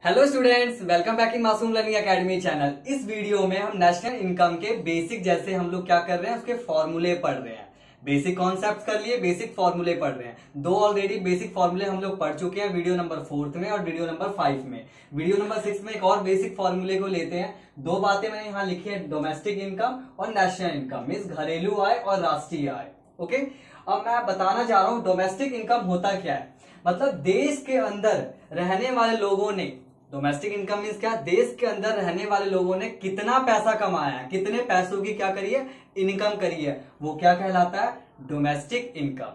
Hello students, welcome back in मासूम learning academy channel. इस video में हम नेशनल इनकम के बेसिक जैसे हम लोग क्या कर रहे हैं उसके फॉर्मूले पढ़ रहे हैं। बेसिक कॉन्सेप्ट्स कर लिए, बेसिक फॉर्मूले पढ़ रहे हैं। दो ऑलरेडी बेसिक फॉर्मूले हम लोग पढ़ चुके हैं, वीडियो नंबर 4 में और वीडियो नंबर 5 में। वीडियो नंबर 6 में एक और बेसिक फॉर्मूले को लेते हैं। दो बातें मैंने यहाँ लिखी है, डोमेस्टिक इनकम और नेशनल इनकम, मीन्स घरेलू आय और राष्ट्रीय आय। ओके, अब मैं बताना चाह रहा हूँ डोमेस्टिक इनकम होता क्या है। मतलब देश के अंदर रहने वाले लोगों ने, डोमेस्टिक इनकम मीन्स क्या, देश के अंदर रहने वाले लोगों ने कितना पैसा कमाया है, कितने पैसों की क्या करिए, इनकम करिए, वो क्या कहलाता है, डोमेस्टिक इनकम।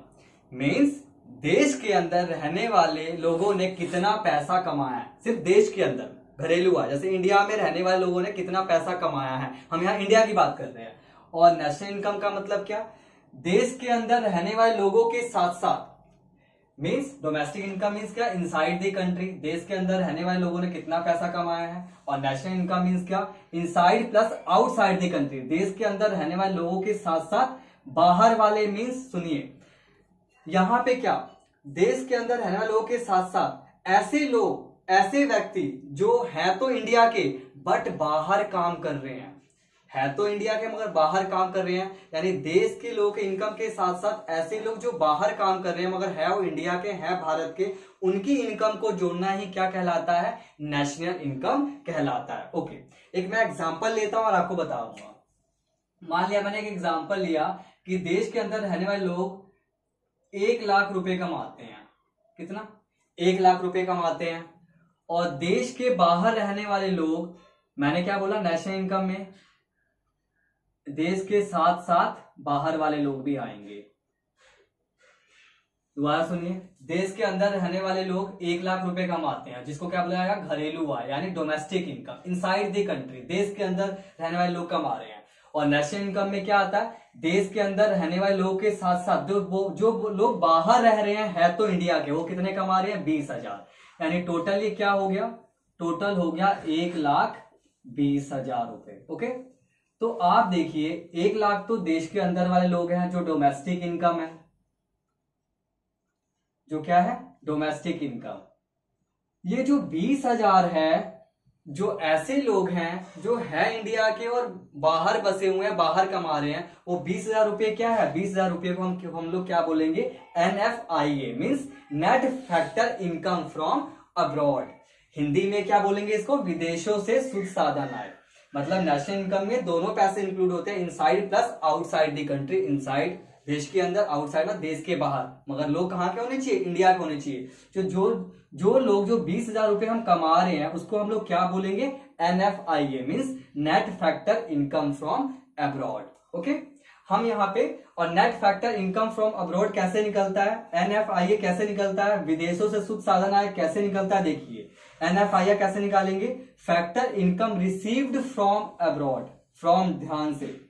मीन्स देश के अंदर रहने वाले लोगों ने कितना पैसा कमाया है, सिर्फ देश के अंदर घरेलू आय। जैसे इंडिया में रहने वाले लोगों ने कितना पैसा कमाया है, हम यहाँ इंडिया की बात कर रहे हैं। और नेशनल इनकम का मतलब क्या, देश के अंदर रहने वाले लोगों के साथ साथ, मीन्स डोमेस्टिक इनकम मीन्स क्या, इनसाइड द कंट्री, देश के अंदर रहने वाले लोगों ने कितना पैसा कमाया है। और नेशनल इनकम मीन्स क्या, inside plus outside the country, देश के अंदर रहने वाले लोगों के साथ साथ बाहर वाले, मीन्स सुनिए यहां पे क्या, देश के अंदर रहने वाले लोगों के साथ साथ ऐसे लोग, ऐसे व्यक्ति जो है तो इंडिया के बट बाहर काम कर रहे हैं, है तो इंडिया के मगर बाहर काम कर रहे हैं। यानी देश के लोगों के इनकम के साथ साथ ऐसे लोग जो बाहर काम कर रहे हैं मगर है वो इंडिया के, है भारत के, उनकी इनकम को जोड़ना ही क्या कहलाता है, नेशनल इनकम कहलाता है। ओके, एक मैं एग्जांपल लेता हूं और आपको बताऊंगा। मान लिया मैंने एक एग्जांपल लिया कि देश के अंदर रहने वाले लोग 1 लाख रुपए कमाते हैं। कितना, 1 लाख रुपए कमाते हैं। और देश के बाहर रहने वाले लोग, मैंने क्या बोला, नेशनल इनकम में देश के साथ साथ बाहर वाले लोग भी आएंगे। दोबारा सुनिए, देश के अंदर रहने वाले लोग 1 लाख रुपए कमाते हैं, जिसको क्या बोला जाएगा, घरेलू आय, यानी domestic income, inside the country, देश के अंदर रहने वाले लोग कमा रहे हैं। और नेशनल इनकम में क्या आता है, देश के अंदर रहने वाले लोगों के साथ साथ जो लोग बाहर रह रहे हैं, है तो इंडिया के, वो कितने कमा रहे हैं, 20,000। यानी टोटल ये क्या हो गया, टोटल हो गया 1,20,000 रुपए। ओके, तो आप देखिए 1 लाख तो देश के अंदर वाले लोग हैं जो डोमेस्टिक इनकम है, जो क्या है, डोमेस्टिक इनकम। ये जो 20,000 है, जो ऐसे लोग हैं जो है इंडिया के और बाहर बसे हुए हैं, बाहर कमा रहे हैं, वो 20,000 रुपए क्या है, 20,000 रुपए को हम लोग क्या बोलेंगे, NFIA, means net factor income from abroad. Hindi में क्या बोलेंगे इसको, विदेशों से शुद्ध साधन आय। मतलब नेशनल इनकम में दोनों पैसे इंक्लूड होते हैं, inside plus outside the country. Inside देश के अंदर, आउटसाइड में देश के बाहर, मगर लोग कहाँ के होने चाहिए, इंडिया के होने चाहिए। जो लोग जो 20,000 रुपए हम कमा रहे हैं उसको हम लोग क्या बोलेंगे, NFIA, means net factor income from abroad. Okay, हम यहाँ पे, और net factor income from abroad कैसे निकलता है, NFIA कैसे निकलता है, विदेशों से शुद्ध साधन आय कैसे निकलता है। देखिए NFIA कैसे निकालेंगे, factor income received from abroad, from ध्यान से,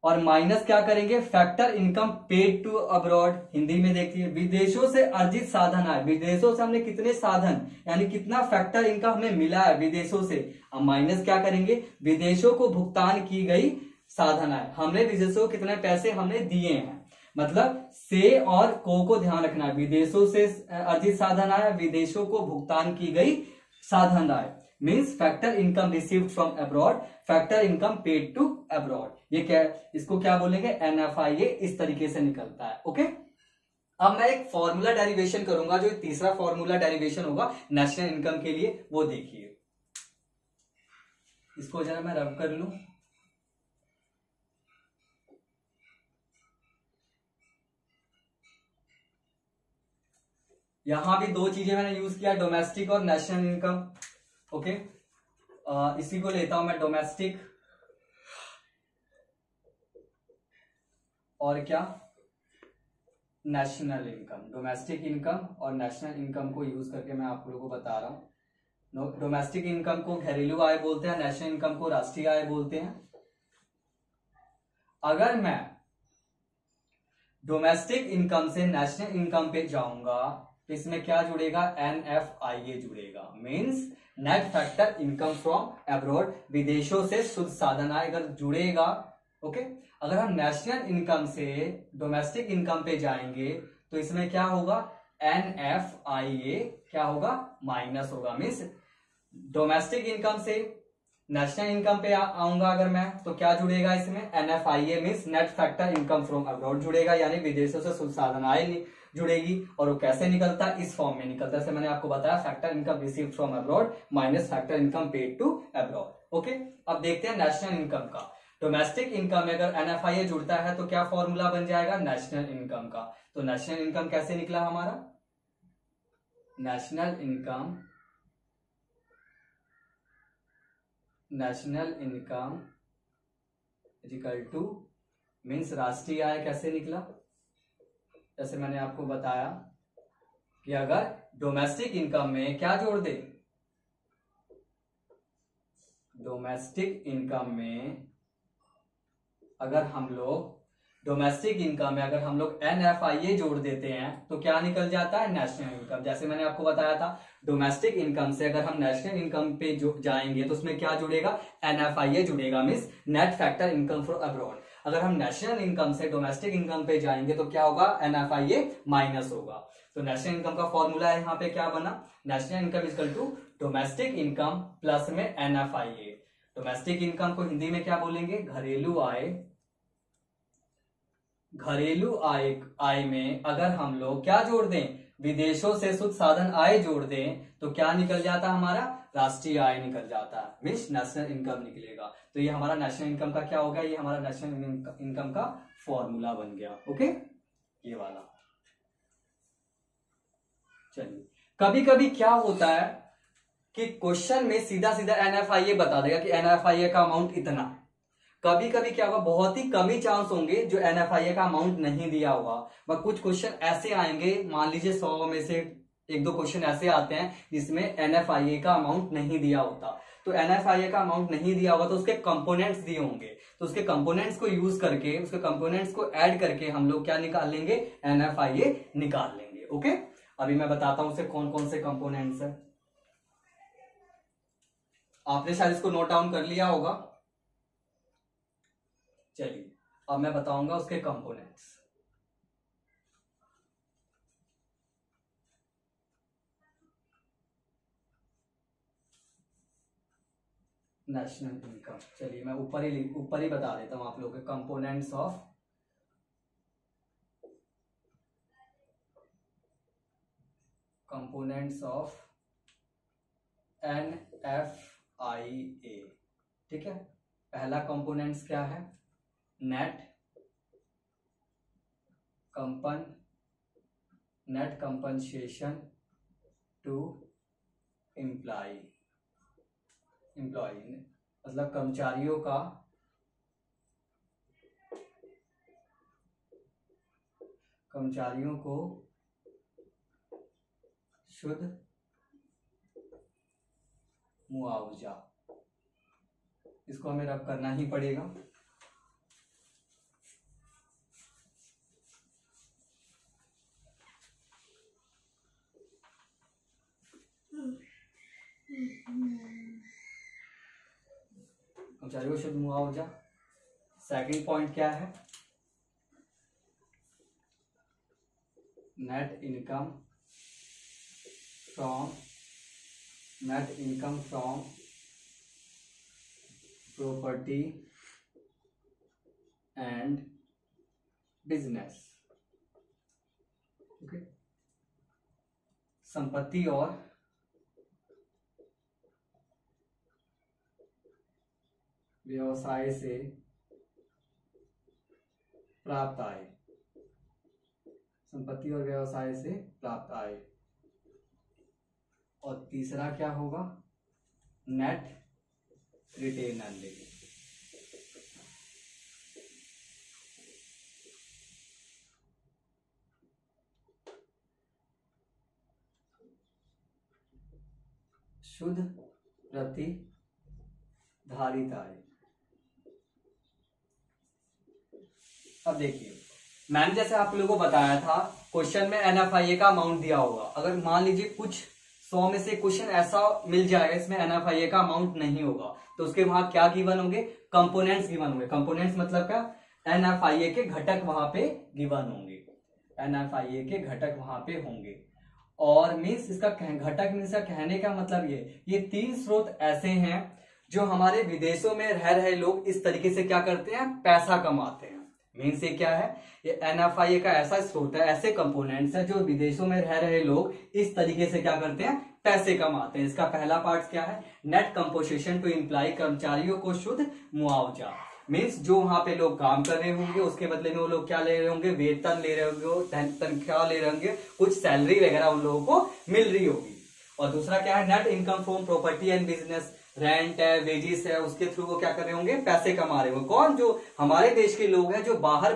और माइनस क्या करेंगे, factor income paid to abroad. Hindi में देखिए, विदेशों से अर्जित साधन आय, विदेशों से हमने कितने साधन, यानी कितना फैक्टर इनकम हमें मिला है विदेशों से। अब माइनस क्या करेंगे, विदेशों को भुगतान की गई साधन आय, हमने विदेशों को कितने पैसे हमने दिए हैं। मतलब से और को ध्यान रखना है, विदेशों से अर्जित साधन आय, विदेशों को भुगतान की गई साधन आय, means factor income received from abroad, factor income paid to abroad. ये क्या, इसको क्या बोलेंगे, NFIA, इस तरीके से निकलता है। ओके, अब मैं एक फॉर्मूला डेरिवेशन करूंगा, जो तीसरा फॉर्मूला डेरिवेशन होगा नेशनल इनकम के लिए, वो देखिए। इसको जरा मैं रब कर लूं। यहां भी दो चीजें मैंने यूज किया, डोमेस्टिक और नेशनल इनकम। ओके, इसी को लेता हूं मैं, डोमेस्टिक और क्या, नेशनल इनकम। डोमेस्टिक इनकम और नेशनल इनकम को यूज करके मैं आप लोगों को बता रहा हूं। डोमेस्टिक इनकम को घरेलू आय बोलते हैं, नेशनल इनकम को राष्ट्रीय आय बोलते हैं। अगर मैं डोमेस्टिक इनकम से नेशनल इनकम पे जाऊंगा तो इसमें क्या जुड़ेगा, NFIA जुड़ेगा, means net factor income from abroad, विदेशों से शुद्ध साधन आय अगर जुड़ेगा। ओके, अगर हम नेशनल इनकम से डोमेस्टिक इनकम पे जाएंगे तो इसमें क्या होगा, NFIA क्या होगा, माइनस होगा। मीन्स डोमेस्टिक इनकम से नेशनल इनकम पे आऊंगा अगर मैं, तो क्या जुड़ेगा इसमें, NFIA means net factor income from abroad जुड़ेगा, यानी विदेशों से शुद्ध साधन आय जुड़ेगी। और वो कैसे निकलता है, इस फॉर्म में निकलता है, जैसे मैंने आपको बताया, factor income received from abroad minus factor income paid to abroad. Okay, अब देखते हैं नेशनल इनकम का। डोमेस्टिक इनकम में अगर NFIA जुड़ता है तो क्या फॉर्मूला बन जाएगा, नेशनल इनकम का। तो नेशनल इनकम कैसे निकला हमारा, national income equal two means राष्ट्रीय आय कैसे निकला, जैसे मैंने आपको बताया कि अगर डोमेस्टिक इनकम में क्या जोड़ दे, डोमेस्टिक इनकम में अगर हम लोग NFIA जोड़ देते हैं तो क्या निकल जाता है, नेशनल इनकम। जैसे मैंने आपको बताया था, डोमेस्टिक इनकम से अगर हम नेशनल इनकम पे जाएंगे तो उसमें क्या जुड़ेगा, NFIA जुड़ेगा, means net factor income from abroad. अगर हम नेशनल इनकम से डोमेस्टिक इनकम पे जाएंगे तो क्या होगा, NFIA माइनस होगा। तो नेशनल इनकम का फॉर्मूला है यहाँ पे क्या बना, national income equal to domestic income plus में NFIA। डोमेस्टिक इनकम को हिंदी में क्या बोलेंगे, घरेलू आय। घरेलू आय में अगर हम लोग क्या जोड़ दें, विदेशों से शुद्ध साधन आय जोड़ दें तो क्या निकल जाता है हमारा, राष्ट्रीय आय निकल जाता है, मीन्स नेशनल इनकम निकलेगा। तो ये हमारा नेशनल इनकम का क्या हो गया, ये हमारा नेशनल इनकम का फॉर्मूला बन गया। ओके, ये वाला। चलिए, कभी कभी क्या होता है कि क्वेश्चन में सीधा सीधा NFIA बता देगा कि NFIA का अमाउंट इतना। कभी कभी क्या होगा, बहुत ही कम ही चांस होंगे जो NFIA का अमाउंट नहीं दिया होगा, बट कुछ क्वेश्चन ऐसे आएंगे, मान लीजिए 100 में से 1-2 क्वेश्चन ऐसे आते हैं जिसमें NFIA का अमाउंट नहीं दिया होता। तो NFIA का अमाउंट नहीं दिया होगा तो उसके कंपोनेंट्स दिए होंगे, तो उसके कंपोनेंट्स को यूज करके, उसके कंपोनेंट्स को ऐड करके हम लोग क्या निकाल लेंगे, NFIA निकाल लेंगे। ओके, अभी मैं बताता हूं उसे कौन कौन से कंपोनेंट्स है। आपने शायद इसको नोट डाउन कर लिया होगा। चलिए, अब मैं बताऊंगा उसके कंपोनेंट्स। नेशनल इनकम, चलिए मैं ऊपर ही बता देता हूं आप लोगों के कंपोनेंट्स ऑफ NFIA। ठीक है, पहला कंपोनेंट्स क्या है, नेट कंपनसेशन टू एम्प्लॉय मतलब कर्मचारियों को शुद्ध मुआवजा, इसको हमें रब करना ही पड़ेगा। कर्मचारियों को शुद्ध मुआवजा। सेकंड पॉइंट क्या है, net income from property and business. Okay, संपत्ति और व्यवसाय से प्राप्त आय, संपत्ति और व्यवसाय से प्राप्त आय। और तीसरा क्या होगा, नेट रिटेन अर्निंग। शुद्ध प्रतिधारित आय। अब देखिए, मैंने जैसे आप लोगों को बताया था, क्वेश्चन में NFIA का अमाउंट दिया होगा। अगर मान लीजिए कुछ 100 में से क्वेश्चन ऐसा मिल जाएगा इसमें NFIA का अमाउंट नहीं होगा, तो उसके वहां क्या गिवन होंगे, कंपोनेंट्स गिवन होंगे। कंपोनेंट्स मतलब क्या, NFIA के घटक वहां पे गिवन होंगे, NFIA के घटक वहां पे होंगे। और मीन्स इसका घटक मीन्स का कहने का मतलब ये 3 स्रोत ऐसे हैं जो हमारे विदेशों में रह रहे लोग इस तरीके से क्या करते हैं, पैसा कमाते हैं। मीन्स ये क्या है, ये NFIA का ऐसा स्रोत है, ऐसे कंपोनेंट्स है जो विदेशों में रह रहे लोग इस तरीके से क्या करते हैं, पैसे कमाते हैं। इसका पहला पार्ट क्या है, नेट कंपोजिशन टू इम्प्लाई, कर्मचारियों को शुद्ध मुआवजा। मीन्स जो वहां पे लोग काम कर रहे होंगे उसके बदले में वो लोग क्या ले रहे होंगे, वेतन ले रहे होंगे, तनख्वाह ले रहे होंगे, कुछ सैलरी वगैरह उन लोगों को मिल रही होगी। और दूसरा क्या है, net income from property and business, rent है, वेजिस है, उसके थ्रू वो क्या कर रहे होंगे, पैसे कमा रहे होंगे। कौन, जो हमारे देश के लोग हैं जो बाहर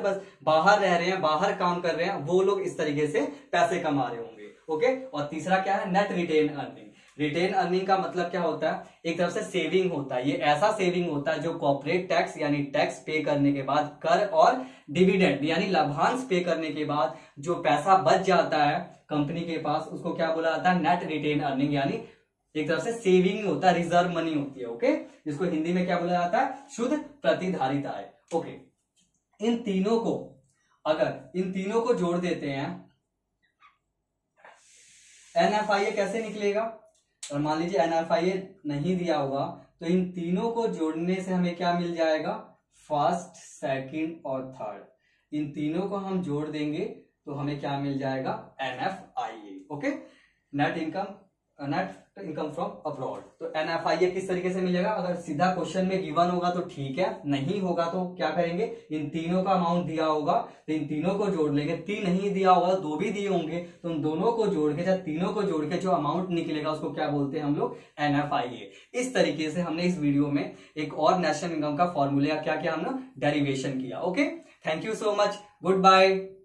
रह रहे हैं, बाहर काम कर रहे हैं, वो लोग इस तरीके से पैसे कमा रहे होंगे। ओके। और तीसरा क्या है, net retain earning. Retain earning का मतलब क्या होता है, एक तरफ से सेविंग होता है, ये ऐसा सेविंग होता है जो कॉर्पोरेट टैक्स यानी टैक्स पे करने के बाद, कर और डिविडेंड यानी लाभांश पे करने के बाद जो पैसा बच जाता है कंपनी के पास, उसको क्या बोला जाता है, नेट रिटेन अर्निंग, यानी एक तरफ से सेविंग होता है, रिजर्व मनी होती है। ओके, जिसको हिंदी में क्या बोला जाता है, शुद्ध प्रतिधारित आय। ओके, इन तीनों को जोड़ देते हैं, NFIA कैसे निकलेगा। और मान लीजिए NFIA नहीं दिया होगा तो इन तीनों को जोड़ने से हमें क्या मिल जाएगा, फर्स्ट, सेकंड और थर्ड। इन तीनों को हम जोड़ देंगे तो हमें क्या मिल जाएगा, NFIA। Okay, net income from abroad. तो NFIA किस तरीके से मिलेगा, अगर सीधा क्वेश्चन में गिवन होगा तो ठीक है, नहीं होगा तो क्या करेंगे, इन तीनों का अमाउंट दिया होगा तो इन तीनों को जोड़ लेंगे, 3 नहीं दिया होगा तो 2 भी दिए होंगे तो उन दोनों को जोड़ के, तीनों को जोड़ के जो अमाउंट निकलेगा उसको क्या बोलते हैं हम लोग, NFIA। इस तरीके से हमने इस वीडियो में एक और नेशनल इनकम का फॉर्मूला क्या किया, हमने डेरिवेशन किया। Okay, thank you so much, good bye.